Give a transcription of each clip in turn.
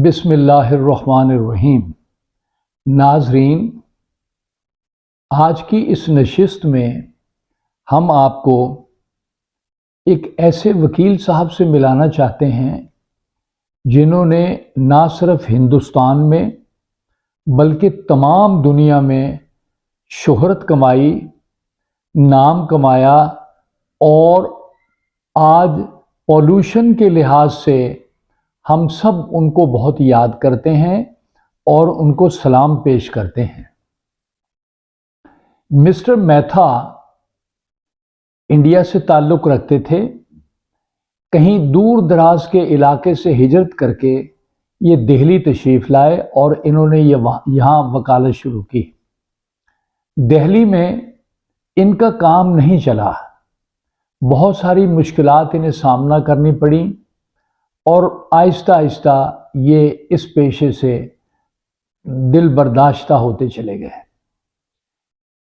بسم اللہ الرحمن الرحیم۔ ناظرین، آج کی اس نشست میں ہم آپ کو ایک ایسے وکیل صاحب سے ملانا چاہتے ہیں جنہوں نے نہ صرف ہندوستان میں بلکہ تمام دنیا میں شہرت کمائی، نام کمایا، اور آج پولوشن کے لحاظ سے ہم سب ان کو بہت یاد کرتے ہیں اور ان کو سلام پیش کرتے ہیں۔ مسٹر میتھا انڈیا سے تعلق رکھتے تھے۔ کہیں دور دراز کے علاقے سے ہجرت کر کے یہ دہلی تشریف لائے اور انہوں نے یہاں وکالت شروع کی۔ دہلی میں ان کا کام نہیں چلا، بہت ساری مشکلات انہیں سامنا کرنی پڑیں اور آہستہ آہستہ یہ اس پیشے سے دل برداشتہ ہوتے چلے گئے۔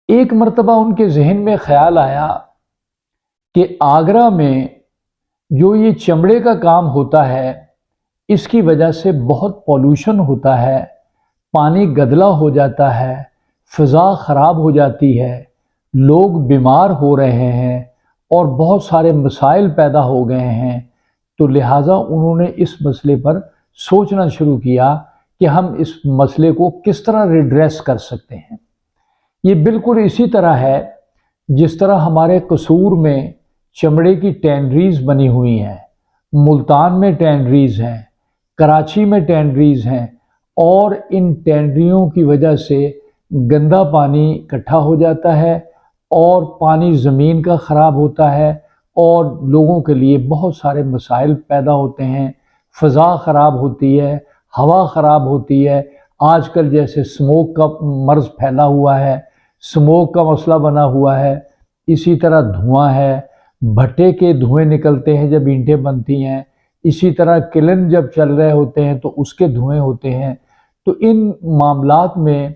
ایک مرتبہ ان کے ذہن میں خیال آیا کہ آگرہ میں جو یہ چمڑے کا کام ہوتا ہے اس کی وجہ سے بہت پولوشن ہوتا ہے، پانی گدلا ہو جاتا ہے، فضا خراب ہو جاتی ہے، لوگ بیمار ہو رہے ہیں اور بہت سارے مسائل پیدا ہو گئے ہیں۔ تو لہٰذا انہوں نے اس مسئلے پر سوچنا شروع کیا کہ ہم اس مسئلے کو کس طرح ریڈریس کر سکتے ہیں۔ یہ بالکل اسی طرح ہے جس طرح ہمارے قصور میں چمڑے کی ٹینریز بنی ہوئی ہیں، ملتان میں ٹینریز ہیں، کراچی میں ٹینریز ہیں، اور ان ٹینریوں کی وجہ سے گندا پانی اکٹھا ہو جاتا ہے اور پانی زمین کا خراب ہوتا ہے اور لوگوں کے لیے بہت سارے مسائل پیدا ہوتے ہیں، فضا خراب ہوتی ہے، ہوا خراب ہوتی ہے۔ آج کل جیسے سموک کا مرض پھیلا ہوا ہے، سموک کا مسئلہ بنا ہوا ہے، اسی طرح دھواں ہے، بھٹے کے دھوئیں نکلتے ہیں جب اینٹیں بنتی ہیں، اسی طرح کلن جب چل رہے ہوتے ہیں تو اس کے دھوئیں ہوتے ہیں۔ تو ان معاملات میں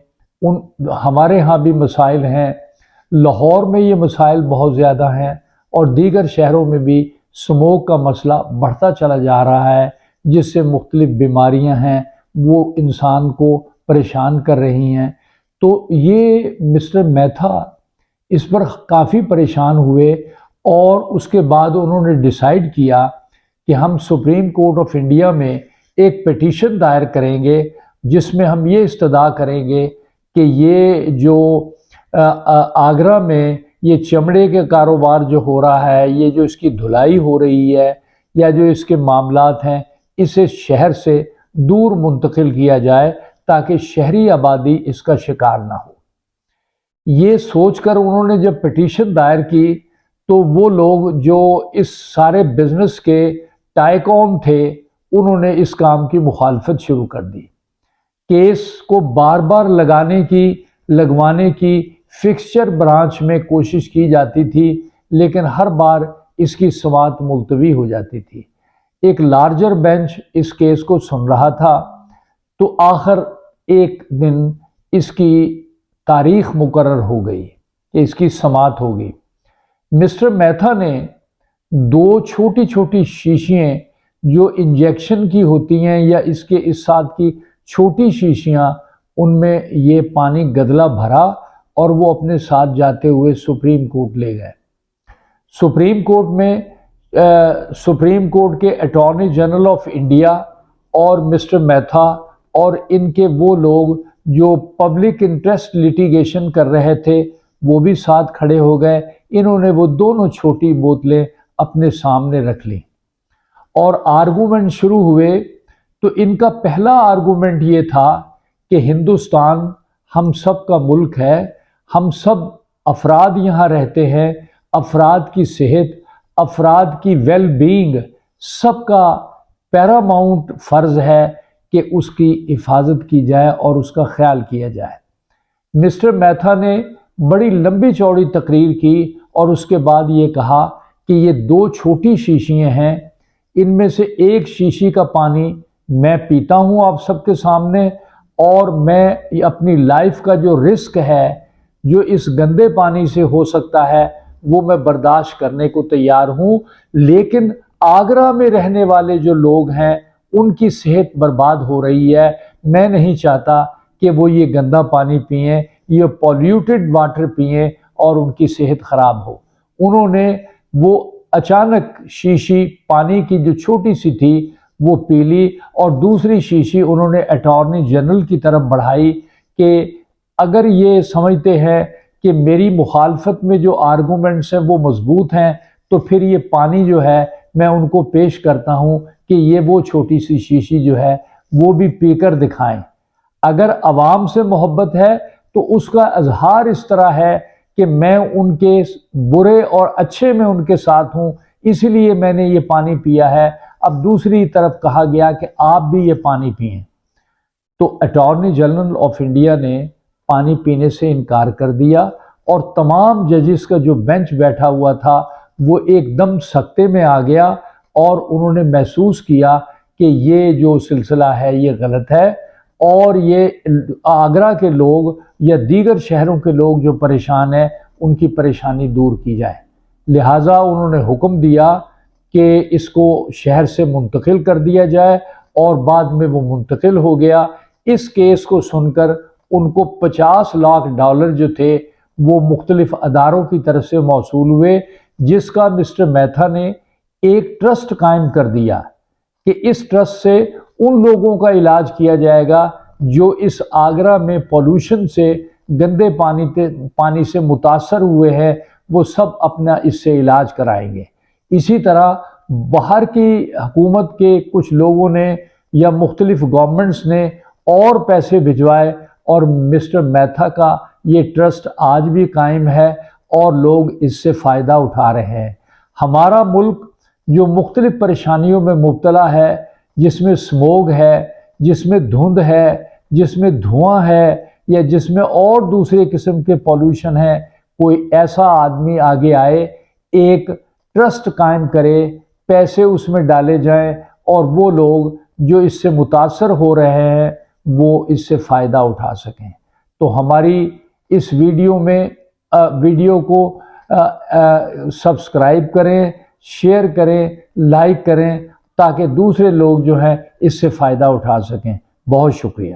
ہمارے ہاں بھی مسائل ہیں، لاہور میں یہ مسائل بہت زیادہ ہیں اور دیگر شہروں میں بھی سموک کا مسئلہ بڑھتا چلا جا رہا ہے، جس سے مختلف بیماریاں ہیں وہ انسان کو پریشان کر رہی ہیں۔ تو یہ مسٹر میتھا اس پر کافی پریشان ہوئے اور اس کے بعد انہوں نے ڈیسائیڈ کیا کہ ہم سپریم کورٹ آف انڈیا میں ایک پیٹیشن دائر کریں گے جس میں ہم یہ استدعا کریں گے کہ یہ جو آگرہ میں یہ چمڑے کے کاروبار جو ہو رہا ہے، یہ جو اس کی دھلائی ہو رہی ہے یا جو اس کے معاملات ہیں، اسے شہر سے دور منتقل کیا جائے تاکہ شہری آبادی اس کا شکار نہ ہو۔ یہ سوچ کر انہوں نے جب پٹیشن دائر کی تو وہ لوگ جو اس سارے بزنس کے ٹائکون تھے انہوں نے اس کام کی مخالفت شروع کر دی۔ کیس کو بار بار لگوانے کی فکسچر برانچ میں کوشش کی جاتی تھی، لیکن ہر بار اس کی سماعت ملتوی ہو جاتی تھی۔ ایک لارجر بینچ اس کیس کو سن رہا تھا تو آخر ایک دن اس کی تاریخ مقرر ہو گئی کہ اس کی سماعت ہوگی۔ مسٹر میتھا نے دو چھوٹی چھوٹی شیشیاں جو انجیکشن کی ہوتی ہیں یا اس کے اس ساتھ کی چھوٹی شیشیاں، ان میں یہ پانی گدلا بھرا اور وہ اپنے ساتھ جاتے ہوئے سپریم کورٹ لے گئے۔ سپریم کورٹ کے اٹارنی جنرل آف انڈیا اور مسٹر میتھا اور ان کے وہ لوگ جو پبلک انٹرسٹ لیٹیگیشن کر رہے تھے وہ بھی ساتھ کھڑے ہو گئے۔ انہوں نے وہ دونوں چھوٹی بوتلیں اپنے سامنے رکھ لیں اور آرگومنٹ شروع ہوئے۔ تو ان کا پہلا آرگومنٹ یہ تھا کہ ہندوستان ہم سب کا ملک ہے، ہم سب افراد یہاں رہتے ہیں، افراد کی صحت، افراد کی ویل بینگ سب کا پیراماؤنٹ فرض ہے کہ اس کی حفاظت کی جائے اور اس کا خیال کیا جائے۔ مسٹر میتھا نے بڑی لمبی چوڑی تقریر کی اور اس کے بعد یہ کہا کہ یہ دو چھوٹی شیشیاں ہیں، ان میں سے ایک شیشی کا پانی میں پیتا ہوں آپ سب کے سامنے، اور میں اپنی لائف کا جو رسک ہے جو اس گندے پانی سے ہو سکتا ہے وہ میں برداشت کرنے کو تیار ہوں، لیکن آگرہ میں رہنے والے جو لوگ ہیں ان کی صحت برباد ہو رہی ہے. میں نہیں چاہتا کہ وہ یہ گندا پانی پئیں، یہ پولیوٹڈ واٹر پئیں اور ان کی صحت خراب ہو. انہوں نے وہ اچانک شیشی پانی کی جو چھوٹی سی تھی وہ پی لی، اور دوسری شیشی انہوں نے اٹارنی جنرل کی طرف بڑھائی کہ اگر یہ سمجھتے ہیں کہ میری مخالفت میں جو آرگومنٹس ہیں وہ مضبوط ہیں تو پھر یہ پانی جو ہے میں ان کو پیش کرتا ہوں کہ یہ وہ چھوٹی سی شیشی جو ہے وہ بھی پی کر دکھائیں. اگر عوام سے محبت ہے تو اس کا اظہار اس طرح ہے کہ میں ان کے برے اور اچھے میں ان کے ساتھ ہوں، اسی لیے میں نے یہ پانی پیا ہے. اب دوسری طرف کہا گیا کہ آپ بھی یہ پانی پئیں، تو اٹارنی جنرل آف انڈیا نے پانی پینے سے انکار کر دیا، اور تمام ججز کا جو بینچ بیٹھا ہوا تھا وہ ایک دم سکتے میں آ گیا، اور انہوں نے محسوس کیا کہ یہ جو سلسلہ ہے یہ غلط ہے، اور یہ آگرہ کے لوگ یا دیگر شہروں کے لوگ جو پریشان ہیں ان کی پریشانی دور کی جائے. لہٰذا انہوں نے حکم دیا کہ اس کو شہر سے منتقل کر دیا جائے، اور بعد میں وہ منتقل ہو گیا. اس کیس کو سن کر ان کو $50 لاکھ جو تھے وہ مختلف اداروں کی طرف سے موصول ہوئے، جس کا مسٹر میتھا نے ایک ٹرسٹ قائم کر دیا کہ اس ٹرسٹ سے ان لوگوں کا علاج کیا جائے گا جو اس آگرہ میں پولوشن سے، گندے پانی سے متاثر ہوئے ہیں، وہ سب اپنا اس سے علاج کرائیں گے. اسی طرح باہر کی حکومت کے کچھ لوگوں نے یا مختلف گورنمنٹس نے اور پیسے بھجوائے، اور مسٹر میتھا کا یہ ٹرسٹ آج بھی قائم ہے اور لوگ اس سے فائدہ اٹھا رہے ہیں. ہمارا ملک جو مختلف پریشانیوں میں مبتلا ہے، جس میں سموگ ہے، جس میں دھند ہے، جس میں دھواں ہے، یا جس میں اور دوسرے قسم کے پولوشن ہے، کوئی ایسا آدمی آگے آئے، ایک ٹرسٹ قائم کرے، پیسے اس میں ڈالے جائیں، اور وہ لوگ جو اس سے متاثر ہو رہے ہیں وہ اس سے فائدہ اٹھا سکیں. تو ہماری اس ویڈیو کو سبسکرائب کریں، شیئر کریں، لائک کریں، تاکہ دوسرے لوگ جو ہیں اس سے فائدہ اٹھا سکیں. بہت شکریہ.